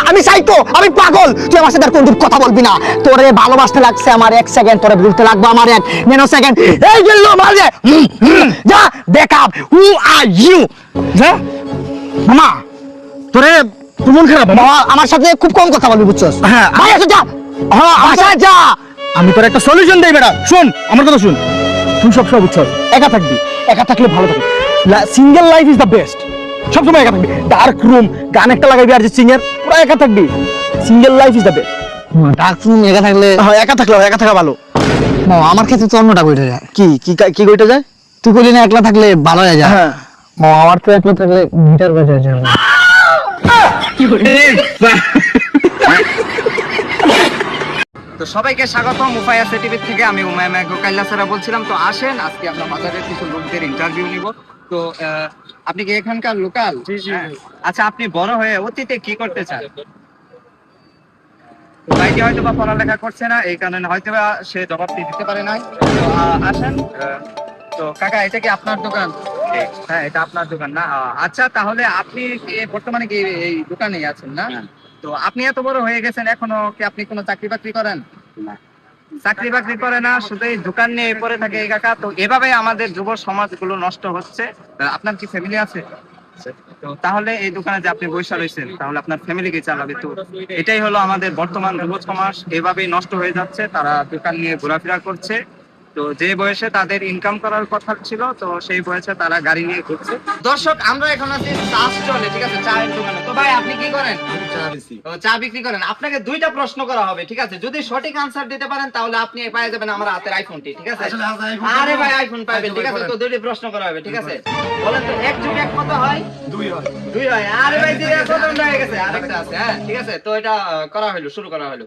আমি সাইকো, আমি পাগল। তুই আমার সাথে আর কোনদিন কথা বলবি না। তোরে ভালোবাসতে লাগছে আমার 1 সেকেন্ড, তোরে ভুলতে লাগবে আমার 1 ন্যানো সেকেন্ড। এই গেল মাঝে যা দেখ আপ হু আর ইউ যা মামা। তোরে মন খারাপ মামা, আমার সাথে খুব কম কথা বলবি বুঝছস? হ্যাঁ ভাই আচ্ছা যা, হ্যাঁ আচ্ছা যা। আমি তোর একটা সলিউশন দেই বেটা, শুন আমার কথা শুন। তুই সবসময় বুঝছস একা থাকবি, একা থাকলে ভালো থাকবি। Single life is the best. সবসময় একা থাকবি, ডার্ক রুম, গান একটা লাগাবি আর যে সিঙ্গার, পুরো একা থাকবি। Single life is the best. Dark room একা থাকলে, হ্যাঁ একা থাকলে একা থাকা ভালো। আমার ক্ষেত্রে তো অন্যটা কইটা যায়। কি কি কি কইটা যায়? তুই কইলি না একলা থাকলে ভালো হয়ে যায়। হ্যাঁ আমার তো একলা থাকলে গিটার বাজায় যায়। তো সবাইকে স্বাগত মুফায়া টিভি থেকে। আমি উমাইয়া গোকাইল্লা স্যারা বলছিলাম। তো আসেন, আজকে আমরা বাজারের কিছু লোকদের ইন্টারভিউ নিব। তো আপনি কি এখানকার লোকাল? আচ্ছা, আপনি বড় হয়ে অতীতে কি করতে চান? ভাইটি হয়তো বা পড়ালেখা করছে না, এই কারণে হয়তো বা সে জবাবটি দিতে পারে নাই। তো আসেন। তো কাকা, এটা কি আপনার দোকান? হ্যাঁ, এটা আপনার দোকান না? আচ্ছা, তাহলে আপনি বর্তমানে কি এই দোকানেই আছেন না? তো আপনি এত বড় হয়ে গেছেন, এখনো কি আপনি কোনো চাকরি বাকরি করেন? চাকরি বাকরি করে না, শুধু এই দোকান নিয়ে পড়ে থাকে এই কাকা। তো এভাবে আমাদের যুব সমাজগুলো নষ্ট হচ্ছে। আপনার কি ফ্যামিলি আছে? তো তাহলে এই দোকানে যে আপনি বসে রয়েছেন, তাহলে আপনার ফ্যামিলি কি চালাবে? তো এটাই হলো আমাদের বর্তমান যুব সমাজ, এভাবেই নষ্ট হয়ে যাচ্ছে। তারা দোকান নিয়ে ঘোরাফেরা করছে। তো যে বয়সে তাদের ইনকাম করার কথা ছিল, তো সেই বয়সে তারা গাড়ি নিয়ে ঘুরছে। দর্শক, আমরা এখন আছি চা স্টলে, ঠিক আছে, চায়ের দোকানে। তো ভাই, আপনি কি করেন? চা বিক্রি করেন। আপনাকে দুইটা প্রশ্ন করা হবে, ঠিক আছে? যদি সঠিক আনসার দিতে পারেন, তাহলে আপনি পেয়ে যাবেন আমার হাতের আইফোনটি, ঠিক আছে? আরে ভাই, আইফোন পাবেন, ঠিক আছে? তো দুইটা প্রশ্ন করা হবে, ঠিক আছে? বলেন তো, 1 যোগ 1 কত হয়? 2 হয়। 2 হয়। আরে ভাই, কত হয়ে গেছে? আরেকটা আছে। হ্যাঁ, ঠিক আছে। তো এটা করা হলো, শুরু করা হলো।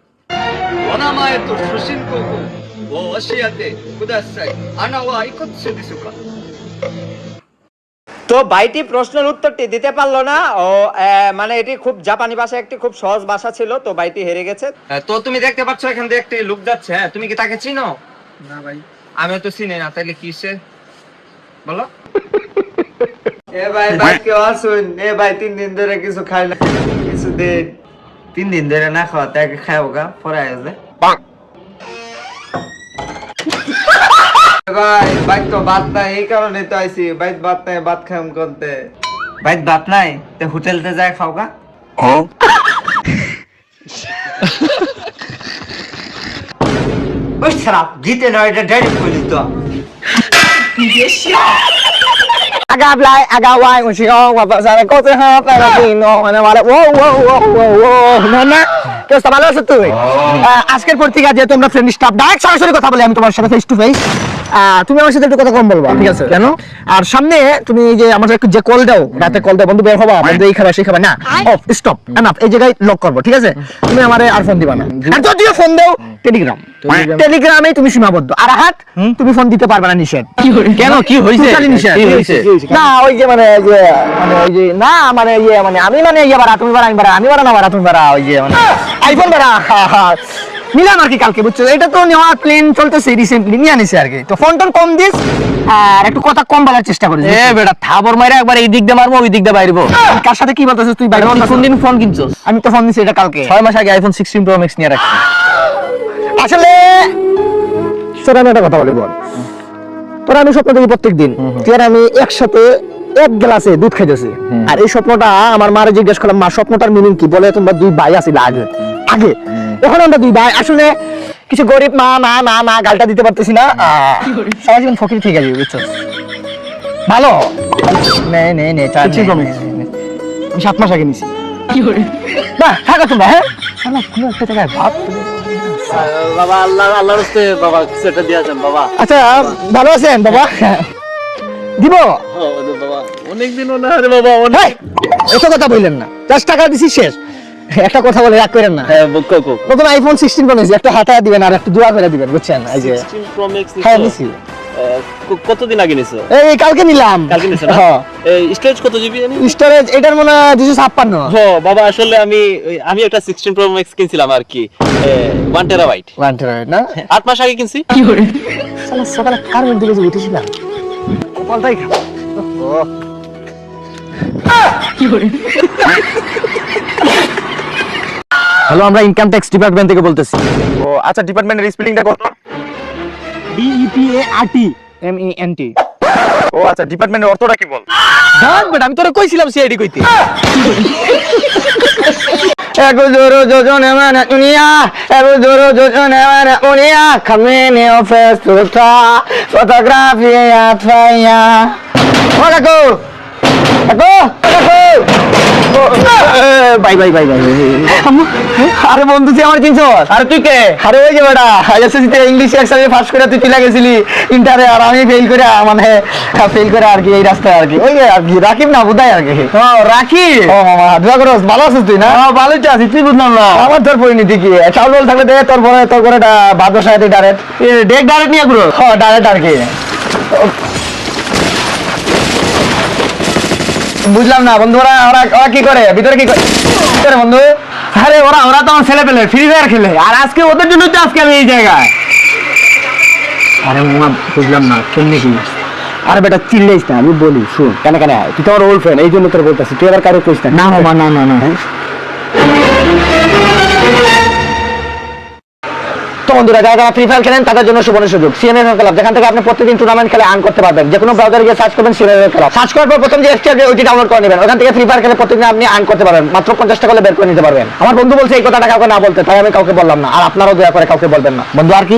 ওনামায় তো সুশীল কোকো ও ওশিয়াতে কুদাসাই আনা ওয়া ইকুতসে দিসুকা। তো ভাইটি প্রশ্নের উত্তরটি দিতে পারলো না। ও মানে এটি খুব জাপানি ভাষা, একটি খুব সহজ ভাষা ছিল। তো ভাইটি হেরে গেছে। তো তুমি দেখতে পাচ্ছ এখান থেকে একটি লোক যাচ্ছে। হ্যাঁ, তুমি কি তাকে চিনো? না ভাই, আমি তো চিনি না। তাহলে কিসে বলো? এ ভাই, ভাই কেউ আসুন। এ ভাই 3 দিন ধরে কিছু খাই না, কিছু দিন 3 দিন ধরে না খাওয়া, তাকে খাবো গা পরে আসবে। ভাই, বাইক তো ভাত নাই, এই কারণে তো আইছি। বাইক ভাত নাই, ভাত খাম করতে। বাইক ভাত নাই, তে হোটেলতে যায় খাও গা। ওই খারাপ জিতে না, এটা ডাইরেক্ট করে দিত। Agablay, agaway, usigaw, wapasara ko sa harap na Latino, wala, না কেউ ভালো আছো তুই? আজকের পর থেকে যেহেতু আমরা ফ্রেন্ড স্টাফ, ডাইরেক্ট সরাসরি কথা বলি আমি তোমার সাথে ফেস টু ফেস। তুমি আমার সাথে একটু কথা কম বলবা, ঠিক আছে? কেন? আর সামনে তুমি যে আমার একটু যে কল দাও, রাতে কল দাও, বন্ধু বের হবা, বন্ধু এই খাবার সেই খাবার না, অফ স্টপ এনাফ, এই জায়গায় লক করবো, ঠিক আছে? তুমি আমারে আর ফোন দিবা না। আর যদিও ফোন দাও, টেলিগ্রামে তুমি সীমাবদ্ধ। আর হাত তুমি ফোন দিতে পারবে না, নিষেধ। কেন, কি হইছে? না ওই যে মানে ওই যে না মানে ইয়ে মানে আমি মানে ইয়ে বাড়া, তুমি বাড়া, আমি বাড়া, আমি বাড়া না বাড়া, তুমি বাড়া, ওই যে মানে আইফোন বাড়া নিলাম আর কি কালকে, বুঝছো? এটা তো নেওয়া প্লেন চলতেছে, রিসেন্টলি নিয়ে আনিছে আর কি। তো ফোন টোন কম দিস আর একটু কথা কম বলার চেষ্টা করিস। এ বেটা, থাবর মাইরা একবার এই দিক দিয়ে মারবো, ওই দিক দিয়ে বাইরবো। কার সাথে কি বলতেছিস তুই? বাইরে কোন দিন ফোন কিনছস? আমি তো ফোন দিছি এটা কালকে 6 মাস আগে আইফোন 16 প্রো ম্যাক্স নিয়ে রাখছি। আসলে তোর আমি একটা কথা বলি, বল তোর আমি স্বপ্ন দেখি প্রত্যেকদিন, তুই আর আমি একসাথে 1 গ্লাসে দুধ খাইতেছি। আর এই স্বপ্নটা আমার মারে জিজ্ঞেস করলাম, মা স্বপ্নটার মিনিং কি? বলে তোমরা 2 ভাই আছিলে আগে আগে, এখন আমরা 2 ভাই। আসলে কিছু গরিব মা মা মা মা গালটা দিতে পারতেছি না, সারা জীবন ফকির থেকে যাবে, বুঝছো? ভালো নে নে নে চা নে। আমি 7 মাস আগে নিছি। না থাকো তোমরা, হ্যাঁ কোনো একটা জায়গায় ভাব। বাবা, আল্লাহর রাস্তে বাবা কিছু একটা দিয়া যান বাবা। আচ্ছা ভালো আছেন বাবা? দিব বাবা, অনেক দিন না রে বাবা, অনেক। এত কথা বললেন না, 10 টাকা দিছি শেষ। একটা কথা বলে রাগ করেন না। হ্যাঁ বকো। নতুন আইফোন 16 প্রো নিয়েছি, একটা হাতা দিবেন আর একটা দোয়া করে দিবেন, বুঝছেন? এই যে 16 প্রো ম্যাক্স হ্যাঁ নিছি। কতদিন আগে নিছো? এই কালকে নিলাম। কালকে নিছো না? হ্যাঁ। এই স্টোরেজ কত জিবি জানি? স্টোরেজ এটার মনে হয় 256। হ্যাঁ বাবা, আসলে আমি একটা 16 প্রো ম্যাক্স কিনছিলাম আর কি, 1 টেরাবাইট। 1 টেরাবাইট না? 8 মাস আগে কিনছি। কি করে শালা সকালে কারেন্ট দিলে যে উঠেছিলাম, কপালটাই খারাপ। কি করে হ্যালো, আমরা ইনকাম ট্যাক্স ডিপার্টমেন্ট থেকে বলতেছি। ও আচ্ছা, ডিপার্টমেন্টের স্পেলিংটা কত? DEPART MENT। ও আচ্ছা, ডিপার্টমেন্টের অর্থটা কি বল? দেখ বেটা, আমি তোরে কইছিলাম সিআইডি কইতে। Ego duro jojon emana dunia, ego duro jojon emana dunia, kamene ofes tuta, fotografia ya faya. Aku. Bye bye bye bye. আরে বন্ধু, তুই আমার চিনছ? আরে তুই কে? আরে ওই যে বেটা এসএসসি ইংলিশ এক্সামে পাস করে তুই চলে গেছিলি ইন্টারে, আর আমি ফেল করে, মানে ফেল করে আর কি এই রাস্তায় আর কি। ওই আর কি রাকিব না বুদাই আর কি। ও রাকিব, ও মামা দোয়া করো। ভালো আছিস তুই? না ভালোই তো আছি, তুই বুঝলাম না আমার তোর পরিণতি কি। চাউল থাকলে দে, তোর পরে ভাত বসায় ডাইরেক্ট ডাইরেক্ট নিয়ে ঘুরো। হ্যাঁ ডাইরেক্ট আর কি। বুঝলাম না বন্ধু, ওরা কি করে ভিতরে, কি করে বন্ধু? আরে ওরা তো আমার ছেলে পেলে ফ্রি ফায়ার খেলে, আর আজকে ওদের জন্য তো আজকে আমি এই জায়গায়। আরে মামা বুঝলাম না কেমনি কি। আরে বেটা চিল্লাইস না, আমি বলি শুন। কেন তুই তো আমার ওল্ড ফ্রেন্ড, এই জন্য তোর বলতেছি, তুই আবার কারো কইস না। না মামা না না না। তো বন্ধুরা, যারা ফ্রি ফায়ার খেলেন তাদের জন্য সুবর্ণ সুযোগ সিএনএন ক্লাব, যেখান থেকে আপনি প্রতিদিন টুর্নামেন্ট খেলে আর্ন করতে পারবেন। যে কোনো ব্রাউজারে গিয়ে সার্চ করবেন সিএনএন ক্লাব, সার্চ করার পর প্রথম যে এক্সট্রা ওইটি ডাউনলোড করে নেবেন। ওখান থেকে ফ্রি ফায়ার খেলে প্রতিদিন আপনি আর্ন করতে পারবেন, মাত্র 50 টাকা বের করে নিতে পারবেন। আমার বন্ধু বলছে এই কথাটা কাউকে না বলতে, তাই আমি কাউকে বললাম না। আর আপনারাও দয়া করে কাউকে বলবেন না বন্ধু। আর কি